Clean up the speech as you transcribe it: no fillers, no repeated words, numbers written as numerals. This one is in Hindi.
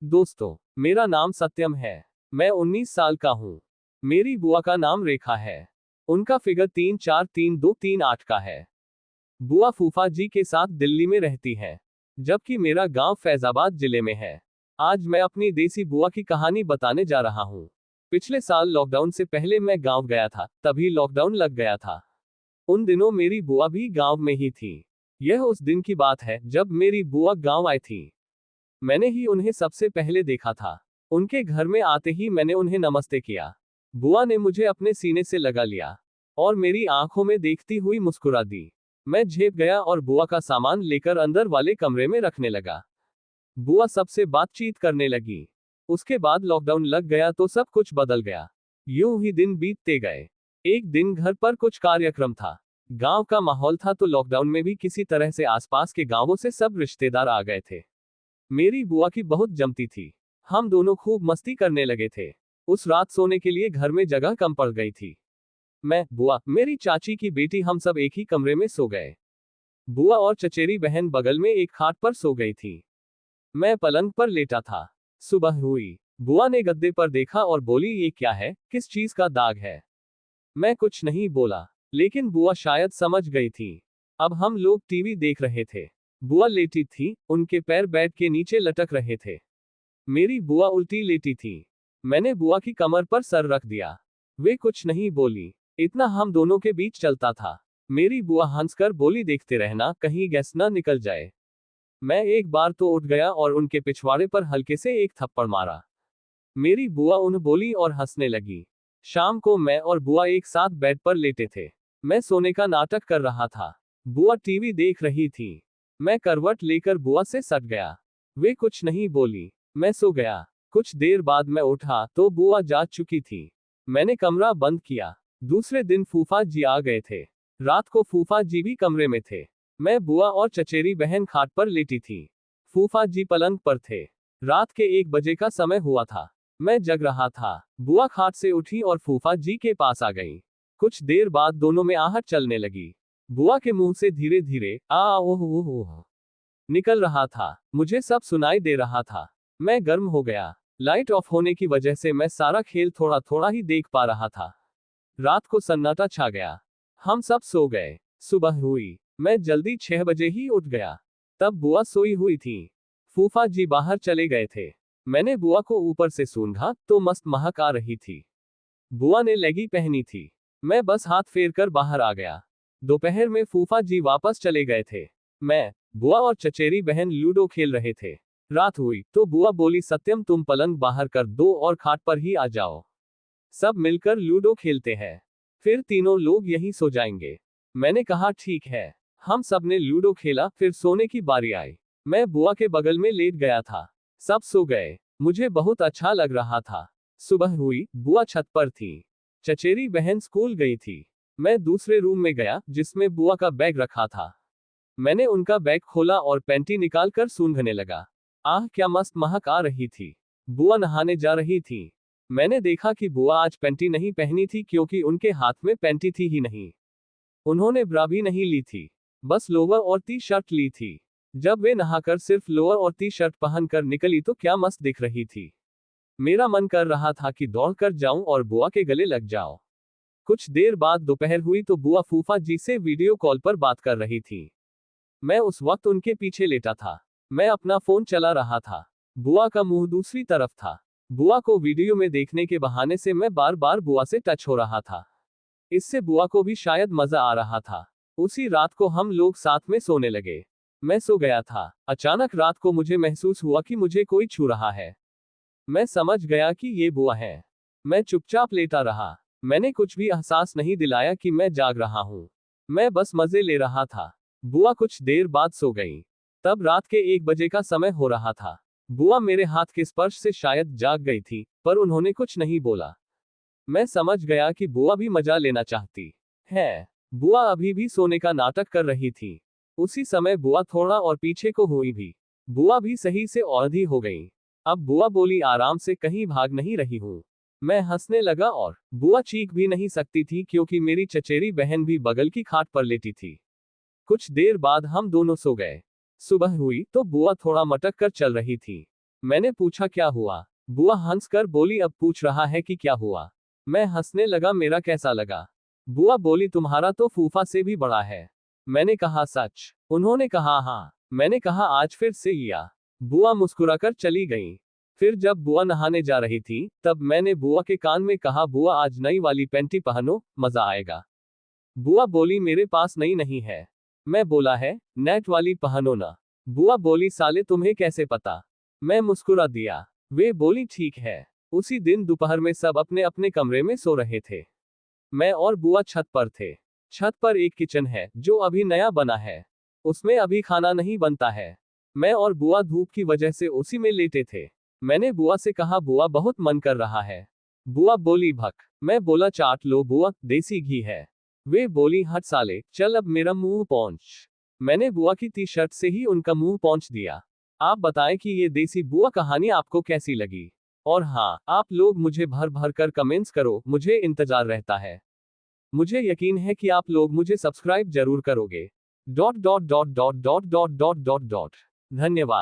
दोस्तों, मेरा नाम सत्यम है। मैं 19 साल का हूँ। मेरी बुआ का नाम रेखा है। उनका फिगर 343238 का है। बुआ फूफा जी के साथ दिल्ली में रहती है, जबकि मेरा गांव फैजाबाद जिले में है। आज मैं अपनी देसी बुआ की कहानी बताने जा रहा हूँ। पिछले साल लॉकडाउन से पहले मैं गांव गया था, तभी लॉकडाउन लग गया था। उन दिनों मेरी बुआ भी गांव में ही थी। यह उस दिन की बात है जब मेरी बुआ गांव आई थी। मैंने ही उन्हें सबसे पहले देखा था। उनके घर में आते ही मैंने उन्हें नमस्ते किया। बुआ ने मुझे अपने सीने से लगा लिया और मेरी आंखों में देखती हुई मुस्कुरा दी। मैं झेप गया और बुआ का सामान लेकर अंदर वाले कमरे में रखने लगा। बुआ सबसे बातचीत करने लगी। उसके बाद लॉकडाउन लग गया तो सब कुछ बदल गया। यूं ही दिन बीतते गए। एक दिन घर पर कुछ कार्यक्रम था। गांव का माहौल था तो लॉकडाउन में भी किसी तरह से आसपास के गांवों से सब रिश्तेदार आ गए थे। मेरी बुआ की बहुत जमती थी। हम दोनों खूब मस्ती करने लगे थे। उस रात सोने के लिए घर में जगह कम पड़ गई थी। मैं, बुआ, मेरी चाची की बेटी हम सब एक ही कमरे में सो गए। बुआ और चचेरी बहन बगल में एक खाट पर सो गई थी। मैं पलंग पर लेटा था। सुबह हुई। बुआ ने गद्दे पर देखा और बोली, ये क्या है, किस चीज का दाग है? मैं कुछ नहीं बोला, लेकिन बुआ शायद समझ गई थी। अब हम लोग टीवी देख रहे थे। बुआ लेटी थी, उनके पैर बेड के नीचे लटक रहे थे। मेरी बुआ उल्टी लेटी थी। मैंने बुआ की कमर पर सर रख दिया। वे कुछ नहीं बोली। इतना हम दोनों के बीच चलता था। मेरी बुआ हंसकर बोली, देखते रहना, कहीं गैस न निकल जाए। मैं एक बार तो उठ गया और उनके पिछवाड़े पर हल्के से एक थप्पड़ मारा। मेरी बुआ उन्हें बोली और हंसने लगी। शाम को मैं और बुआ एक साथ बेड पर लेटे थे। मैं सोने का नाटक कर रहा था। बुआ टीवी देख रही थी। मैं करवट लेकर बुआ से सट गया। वे कुछ नहीं बोली। मैं सो गया। कुछ देर बाद मैं उठा तो बुआ जाग चुकी थी। मैंने कमरा बंद किया। दूसरे दिन फूफा जी आ गए थे। रात को फूफा जी भी कमरे में थे। मैं, बुआ और चचेरी बहन खाट पर लेटी थी। फूफा जी पलंग पर थे। रात के 1 बजे का समय हुआ था। मैं जग रहा था। बुआ खाट से उठी और फूफा जी के पास आ गई। कुछ देर बाद दोनों में आहट चलने लगी। बुआ के मुंह से धीरे धीरे आ ओह ओह ओह निकल रहा था। मुझे सब सुनाई दे रहा था। मैं गर्म हो गया। लाइट ऑफ होने की वजह से मैं सारा खेल थोड़ा थोड़ा ही देख पा रहा था। रात को सन्नाटा छा गया। हम सब सो गए। सुबह हुई। मैं जल्दी 6 बजे ही उठ गया। तब बुआ सोई हुई थी। फूफा जी बाहर चले गए थे। मैंने बुआ को ऊपर से सूंघा तो मस्त महक आ रही थी। बुआ ने लेगी पहनी थी। मैं बस हाथ फेर कर बाहर आ गया। दोपहर में फूफा जी वापस चले गए थे। मैं, बुआ और चचेरी बहन लूडो खेल रहे थे। रात हुई तो बुआ बोली, सत्यम तुम पलंग बाहर कर दो और खाट पर ही आ जाओ। सब मिलकर लूडो खेलते हैं। फिर तीनों लोग यहीं सो जाएंगे। मैंने कहा ठीक है। हम सब ने लूडो खेला, फिर सोने की बारी आई। मैं बुआ के बगल में लेट गया था। सब सो गए। मुझे बहुत अच्छा लग रहा था। सुबह हुई। बुआ छत पर थी। चचेरी बहन स्कूल गई थी। मैं दूसरे रूम में गया जिसमें बुआ का बैग रखा था। मैंने उनका बैग खोला और पैंटी निकालकर सूंघने लगा। आह, क्या मस्त महक आ रही थी। बुआ नहाने जा रही थी। मैंने देखा कि बुआ आज पैंटी नहीं पहनी थी क्योंकि उनके हाथ में पैंटी थी ही नहीं। उन्होंने ब्रा भी नहीं ली थी। बस लोअर और टी शर्ट ली थी। जब वे नहाकर सिर्फ लोअर और टी शर्ट पहनकर निकली तो क्या मस्त दिख रही थी। मेरा मन कर रहा था कि दौड़कर जाऊं और बुआ के गले लग जाऊं। कुछ देर बाद दोपहर हुई तो बुआ फूफा जी से वीडियो कॉल पर बात कर रही थी। मैं उस वक्त उनके पीछे लेटा था। मैं अपना फोन चला रहा था। बुआ का मुंह दूसरी तरफ था। बुआ को वीडियो में देखने के बहाने से मैं बार बार बुआ से टच हो रहा था। इससे बुआ को भी शायद मजा आ रहा था। उसी रात को हम लोग साथ में सोने लगे। मैं सो गया था। अचानक रात को मुझे महसूस हुआ कि मुझे कोई छू रहा है। मैं समझ गया कि ये बुआ है। मैं चुपचाप लेटा रहा। मैंने कुछ भी एहसास नहीं दिलाया कि मैं जाग रहा हूं। मैं बस मजे ले रहा था। बुआ कुछ देर बाद सो गई। तब रात के 1 बजे का समय हो रहा था। बुआ मेरे हाथ के स्पर्श से शायद जाग गई थी, पर उन्होंने कुछ नहीं बोला। मैं समझ गया कि बुआ भी मजा लेना चाहती है। बुआ अभी भी सोने का नाटक कर रही थी। उसी समय बुआ थोड़ा और पीछे को हुई भी। बुआ भी सही से औंधी हो गई। अब बुआ बोली, आराम से, कहीं भाग नहीं रही हूं। मैं हंसने लगा और बुआ चीख भी नहीं सकती थी क्योंकि मेरी चचेरी बहन भी बगल की खाट पर लेटी थी। कुछ देर बाद हम दोनों सो गए। सुबह हुई तो बुआ थोड़ा मटक कर चल रही थी। मैंने पूछा क्या हुआ? बुआ हंसकर बोली अब पूछ रहा है कि क्या हुआ? मैं हंसने लगा मेरा कैसा लगा? बुआ बोली तुम्हारा तो फूफा से भी बड़ा है। मैंने कहा सच? उन्होंने कहा हाँ। मैंने कहा आज फिर से किया। बुआ मुस्कुराकर चली गई। फिर जब बुआ नहाने जा रही थी तब मैंने बुआ के कान में कहा बुआ आज नई वाली पैंटी पहनो, मजा आएगा। बुआ बोली मेरे पास नई नहीं है। मैं बोला है, नेट वाली पहनो ना। बुआ बोली साले तुम्हें कैसे पता? मैं मुस्कुरा दिया। वे बोली ठीक है। उसी दिन दोपहर में सब अपने अपने कमरे में सो रहे थे। मैं और बुआ छत पर थे। छत पर एक किचन है जो अभी नया बना है। उसमें अभी खाना नहीं बनता है। मैं और बुआ धूप की वजह से उसी में लेटे थे। मैंने बुआ से कहा बुआ बहुत मन कर रहा है। बुआ बोली भक। मैं बोला चाट लो बुआ, देसी घी है। वे बोली हट साले, चल अब मेरा मुंह पहुंच। मैंने बुआ की टी शर्ट से ही उनका मुंह पहुंच दिया। आप बताएं कि ये देसी बुआ कहानी आपको कैसी लगी? और हाँ, आप लोग मुझे भर भर कर कमेंट्स करो, मुझे इंतजार रहता है। मुझे यकीन है कि आप लोग मुझे सब्सक्राइब जरूर करोगे। Dot dot dot dot dot dot dot dot dot. धन्यवाद।